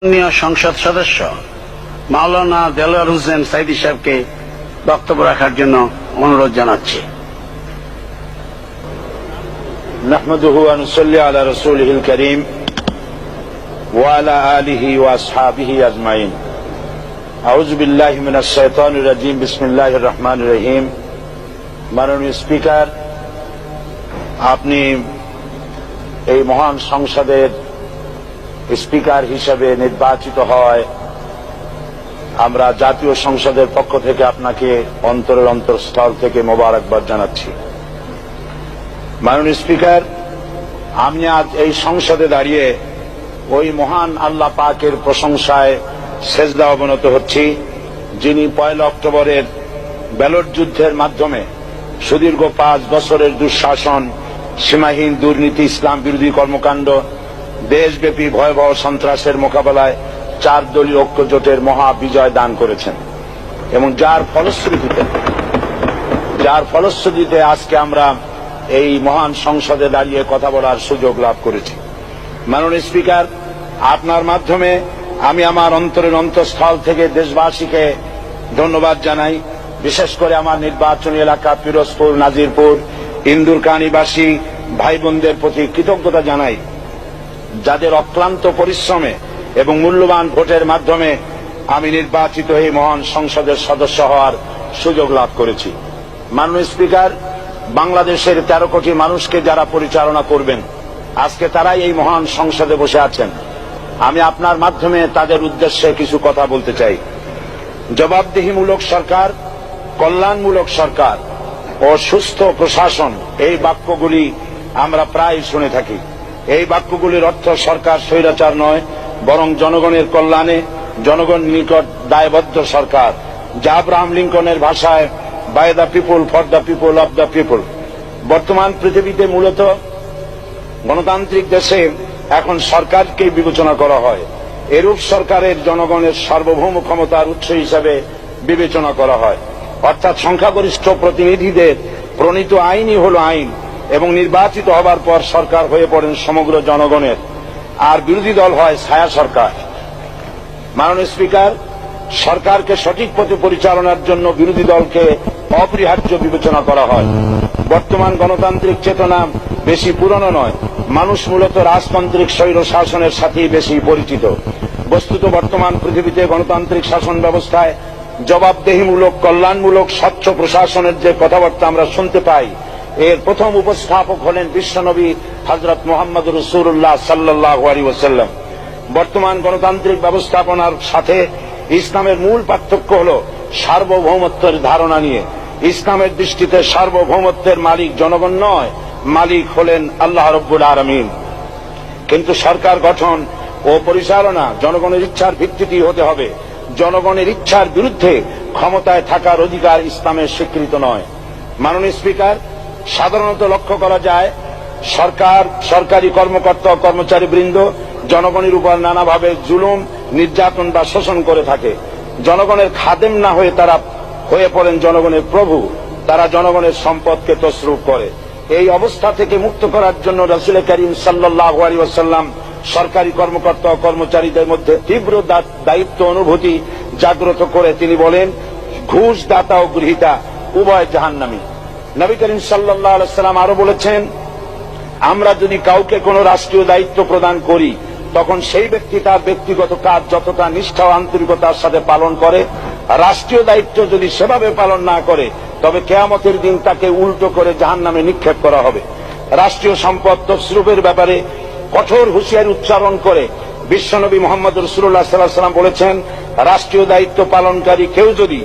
মাননীয় সংসদ সদস্য মাওলানা দেলোয়ার হোসেন সাইদী সাহেবকে বক্তব্য রাখার জন্য অনুরোধ জানাচ্ছি। نحمده ونصلي على رسوله الكريم وعلى آله وأصحابه أجمعين أعوذ بالله من الشيطان الرجيم بسم الله الرحمن الرحيم মাননীয় স্পিকার, আপনি এই মহান সংসদের স্পিকার হিসেবে নির্বাচিত হয় আমরা জাতীয় সংসদের পক্ষ থেকে আপনাকে অন্তরের অন্তঃস্থল থেকে মোবারকবাদ জানাচ্ছি। মাননীয় স্পিকার, আমি আজ এই সংসদে দাঁড়িয়ে ওই মহান আল্লাহ পাকের প্রশংসায় সেজদা অবনত হচ্ছি, যিনি 1 অক্টোবরের ব্যালট যুদ্ধের মাধ্যমে সুদীর্ঘ 5 বছরের দুঃশাসন, সীমাহীন দুর্নীতি, ইসলাম বিরোধী কর্মকাণ্ড, দেশব্যাপী ভয়াবহ সন্ত্রাসের মোকাবেলায় 4 দলীয় ঐক্য জোটের মহা বিজয় দান করেছেন এবং যার ফলশ্রুতিতে আজকে আমরা এই মহান সংসদে দাঁড়িয়ে কথা বলার সুযোগ লাভ করেছি। মাননীয় স্পিকার, আপনার মাধ্যমে আমি আমার অন্তরের অন্তঃস্থল থেকে দেশবাসীকে ধন্যবাদ জানাই। বিশেষ করে আমার নির্বাচনী এলাকা পিরোজপুর, নাজিরপুর, ইন্দুরকানীবাসী ভাই বোনদের প্রতি কৃতজ্ঞতা জানাই, যাদের অক্লান্ত পরিশ্রমে এবং মূল্যবান ভোটের মাধ্যমে আমি নির্বাচিত এই মহান সংসদের সদস্য হওয়ার সুযোগ লাভ করেছি। মাননীয় স্পিকার, বাংলাদেশের 13 কোটি মানুষকে যারা পরিচালনা করবেন, আজকে তারাই এই মহান সংসদে বসে আছেন। আমি আপনার মাধ্যমে তাদের উদ্দেশ্যে কিছু কথা বলতে চাই। জবাবদিহিমূলক সরকার, কল্যাণমূলক সরকার ও সুস্থ প্রশাসন, এই বাক্যগুলি আমরা প্রায় শুনে থাকি। এই বাক্যগুলির অর্থ সরকার স্বৈরাচার নয়, বরং জনগণের কল্যাণে জনগণ নিকট দায়বদ্ধ সরকার, যা আব্রাহাম লিঙ্কনের ভাষায় by the people, for the people, of the people. বর্তমান পৃথিবীতে মূলত গণতান্ত্রিক দেশে এখন সরকারকে বিবেচনা করা হয়। এরূপ সরকারের জনগণের সার্বভৌম ক্ষমতার উৎস হিসাবে বিবেচনা করা হয়, অর্থাৎ সংখ্যাগরিষ্ঠ প্রতিনিধিদের প্রণীত আইনই হল আইন এবং নির্বাচিত হবার পর সরকার হয়ে পড়েন সমগ্র জনগণের, আর বিরোধী দল হয় ছায়া সরকার। মাননীয় স্পিকার, সরকারকে সঠিক পথে পরিচালনার জন্য বিরোধী দলকে অপরিহার্য বিবেচনা করা হয়। বর্তমান গণতান্ত্রিক চেতনা বেশি পুরনো নয়, মানুষ মূলত রাজতান্ত্রিক স্বৈর শাসনের সাথেই বেশি পরিচিত। বস্তুত বর্তমান পৃথিবীতে গণতান্ত্রিক শাসন ব্যবস্থায় জবাবদিহিমূলক, কল্যাণমূলক, স্বচ্ছ প্রশাসনের যে কথাবার্তা আমরা শুনতে পাই, এর প্রথম উপস্থাপক হলেন বিশ্বনবী হযরত মুহাম্মদ রাসূলুল্লাহ সাল্লাল্লাহু আলাইহি ওয়াসাল্লাম। বর্তমান গণতান্ত্রিক ব্যবস্থাপনার সাথে ইসলামের মূল পার্থক্য হল সার্বভৌমত্বের ধারণা নিয়ে। ইসলামের দৃষ্টিতে সার্বভৌমত্বের মালিক জনগণ নয়, মালিক হলেন আল্লাহ রাব্বুল আলামিন। কিন্তু সরকার গঠন ও পরিচালনা জনগণের ইচ্ছার ভিত্তিতেই হতে হবে। জনগণের ইচ্ছার বিরুদ্ধে ক্ষমতায় থাকার অধিকার ইসলামের স্বীকৃত নয়। মাননীয় স্পিকার, সাধারণত লক্ষ্য করা যায় সরকার, সরকারি কর্মকর্তা ও কর্মচারীবৃন্দ জনগণের উপর নানাভাবে জুলুম, নির্যাতন বা শোষণ করে থাকে। জনগণের খাদেম না হয়ে তারা হয়ে পড়েন জনগণের প্রভু। তারা জনগণের সম্পদকে তসরুপ করে। এই অবস্থা থেকে মুক্ত করার জন্য রাসূল করিম সাল্লাল্লাহু আলাইহি ওয়াসাল্লাম সরকারি কর্মকর্তা ও কর্মচারীদের মধ্যে তীব্র দায়িত্ব অনুভূতি জাগ্রত করে তিনি বলেন, ঘুষ দাতা ও গৃহীতা উভয় জাহান্নামী। নবী করিম সাল্লাল্লাহু আলাইহি ওয়াসাল্লাম আরো বলেছেন, আমরা যদি কাউকে কোনো রাষ্ট্রীয় দায়িত্ব প্রদান করি, তখন সেই ব্যক্তি তার ব্যক্তিগত কাজ যতটা নিষ্ঠা ও আন্তরিকতার সাথে পালন করে, রাষ্ট্রীয় দায়িত্ব যদি সেভাবে পালন না করে, তবে কিয়ামতের দিন তাকে উল্টো করে জাহান্নামে নিক্ষেপ করা হবে। রাষ্ট্রীয় সম্পদ তসরুপের ব্যাপারে কঠোর হুঁশিয়ারি উচ্চারণ করে বিশ্বনবী মুহাম্মদ রাসূলুল্লাহ সাল্লাল্লাহু আলাইহি ওয়াসাল্লাম বলেছেন, রাষ্ট্রীয় দায়িত্ব পালনকারী কেউ যদি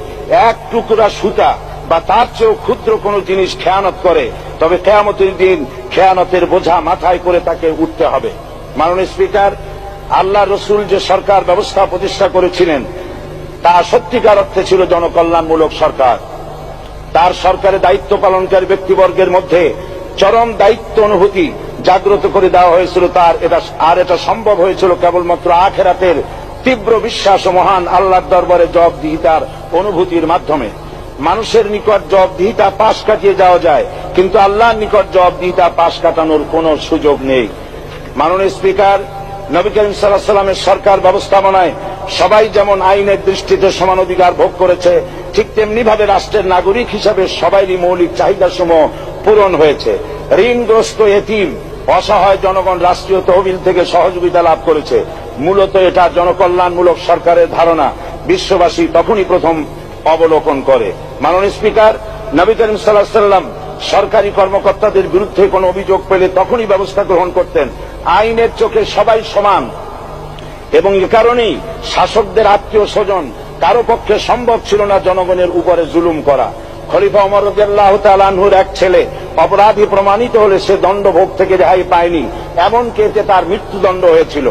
1 টুকরা সুতা বা তার চেয়েও ক্ষুদ্র কোনো জিনিস খেয়ানত করে, তবে কিয়ামতের দিন খেয়ানতের বোঝা মাথায় করে তাকে উঠতে হবে। মাননীয় স্পিকার, আল্লাহ রসুল যে সরকার ব্যবস্থা প্রতিষ্ঠা করেছিলেন, তা সত্যিকার অর্থে ছিল জনকল্যাণমূলক সরকার। তার সরকারে দায়িত্ব পালনকারী ব্যক্তিবর্গের মধ্যে চরম দায়িত্ব অনুভূতি জাগ্রত করে দেওয়া হয়েছিল। এটা সম্ভব হয়েছিল কেবলমাত্র আখিরাতের তীব্র বিশ্বাস ও মহান আল্লাহর দরবারে জবাবদিহিতার অনুভূতির মাধ্যমে। মানুষের নিকট জবাবদিহিতা পাশ কাটিয়ে যাওয়া যায়, কিন্তু আল্লাহর নিকট জবাবদিহিতা পাশ কাটানোর কোনো সুযোগ নেই। মাননীয় স্পিকার, নবী করিম সাল্লাল্লাহু আলাইহি সাল্লামের সরকার ব্যবস্থাপনায় সবাই যেমন আইনের দৃষ্টিতে সমান অধিকার ভোগ করেছে, ঠিক তেমনি ভাবে রাষ্ট্রের নাগরিক হিসাবে সবারই মৌলিক চাহিদাসমূহ পূরণ হয়েছে। ঋণগ্রস্ত এতিম অসহায় জনগণ রাষ্ট্রীয় তহবিল থেকে সহযোগিতা লাভ করেছে। মূলত এটা জনকল্যাণমূলক সরকারের ধারণা বিশ্ববাসী তখনই প্রথম অবলোকন করে। মাননীয় স্পিকার, নবী করিম সাল্লাল্লাহু আলাইহি সাল্লাম সরকারি কর্মকর্তাদের বিরুদ্ধে কোনো অভিযোগ পেলে তখনই ব্যবস্থা গ্রহণ করতেন। আইনের চোখে সবাই সমান এবং এ কারণেই শাসকদের আত্মীয় স্বজন কারো পক্ষে সম্ভব ছিল না জনগণের উপরে জুলুম করা। খলিফা ওমর রাদিয়াল্লাহু তাআলা আনহুর এক ছেলে অপরাধী প্রমাণিত হলে সে দণ্ডভোগ থেকে রেহাই পায়নি, এমনকি এতে তার মৃত্যুদণ্ড হয়েছিল।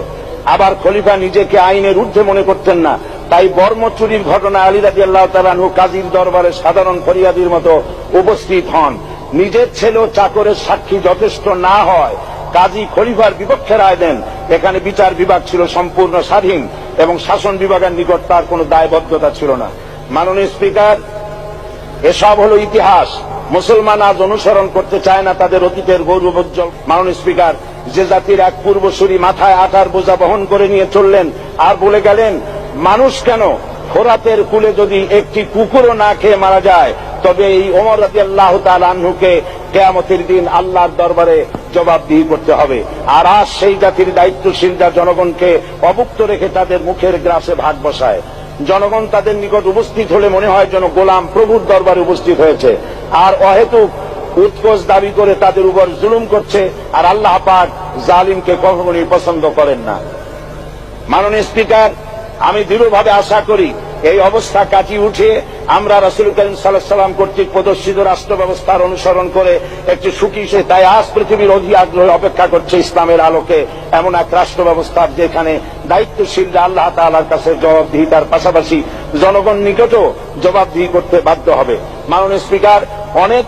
আবার খলিফা নিজেকে আইনের ঊর্ধ্বে মনে করতেন না, তাই বর্ম চুরির ঘটনায় আলী রাদিয়াল্লাহু তাআলা আনহু কাজীর দরবারে সাধারণ ফরিয়াদির মতো উপস্থিত হন। নিজের ছেলে ও চাকরের সাক্ষী যথেষ্ট না হয় কাজী খলিফার বিপক্ষে রায় দেন। এখানে বিচার বিভাগ ছিল সম্পূর্ণ স্বাধীন এবং শাসন বিভাগের নিকট তার কোনো দায়বদ্ধতা ছিল না। মাননীয় স্পিকার, এসব হলো ইতিহাস। মুসলমান আজ অনুসরণ করতে চায় না তাদের অতীতের গৌরবোজ্জ্বল। মাননীয় স্পিকার, যে জাতির এক পূর্বসূরি মাথায় আঠার বোঝা বহন করে নিয়ে চললেন আর বলে গেলেন, মানুষ কেন, ফোরাতের কূলে যদি একটি কুকুরও না খেয়ে মারা যায় তবে এই ওমর রাদিয়াল্লাহু তাআলা আনহুকে কিয়ামতের দিন আল্লাহর দরবারে জবাবদিহি করতে হবে। আর আজ সেই জাতির দায়িত্বশীলরা জনগণকে অভুক্ত রেখে তাদের মুখের গ্রাসে ভাগ বসায়। জনগণ তাদের নিকট উপস্থিত হলে মনে হয় যেন গোলাম প্রভুর দরবারে উপস্থিত হয়েছে, আর অহেতুক উৎকোচ দাবি করে তাদের উপর জুলুম করছে। আর আল্লাহ পাক জালিমকে কখনোই পছন্দ করেন না। মাননীয় স্পিকার, আমি দৃঢ়ভাবে আশা করি এই অবস্থা কাটিয়ে উঠে আমরা রাসূল করিম সাল্লাল্লাহু আলাইহি সাল্লাম কর্তৃক প্রদর্শিত রাষ্ট্র ব্যবস্থার অনুসরণ করে একটি সুখী সে তাই আজ পৃথিবীর অধি আগ্রহে অপেক্ষা করছে ইসলামের আলোকে এমন এক রাষ্ট্র ব্যবস্থা যেখানে দায়িত্বশীলরা আল্লাহ তাআলার কাছে জবাবদিহিতার পাশাপাশি জনগণ নিকটও জবাবদিহি করতে বাধ্য হবে। মাননীয় স্পিকার, অনেক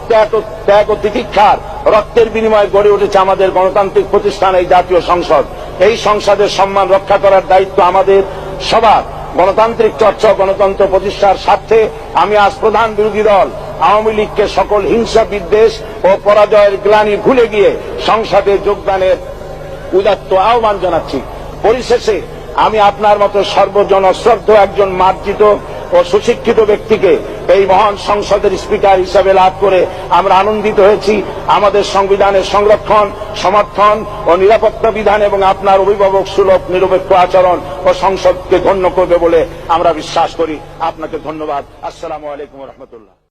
ত্যাগ ও তিতিক্ষার রক্তের বিনিময়ে গড়ে উঠেছে আমাদের গণতান্ত্রিক প্রতিষ্ঠান এই জাতীয় সংসদ। এই সংসদের সম্মান রক্ষা করার দায়িত্ব আমাদের সবার। গণতান্ত্রিক চর্চা গণতন্ত্র প্রতিষ্ঠার স্বার্থে আমি আজ প্রধান বিরোধী দল আওয়ামী লীগকে সকল হিংসা বিদ্বেষ ও পরাজয়ের গ্লানি ভুলে গিয়ে সংসদে যোগদানের উদাত্ত আহ্বান জানাচ্ছি। পরিশেষে আমি আপনার মতো সর্বজন শ্রদ্ধ একজন মার্জিত ও সুশিক্ষিত ব্যক্তিকে এই মহান সংসদের স্পিকার হিসাবে লাভ করে আমরা আনন্দিত হয়েছি। আমাদের সংবিধানের সংরক্ষণ, সমর্থন ও নিরাপত্তা বিধান এবং আপনার অভিভাবক সুলভ নিরপেক্ষ আচরণ ও সংসদকে ধন্য করবে বলে আমরা বিশ্বাস করি। আপনাকে ধন্যবাদ। আসসালামু আলাইকুম ওয়া রাহমাতুল্লাহ।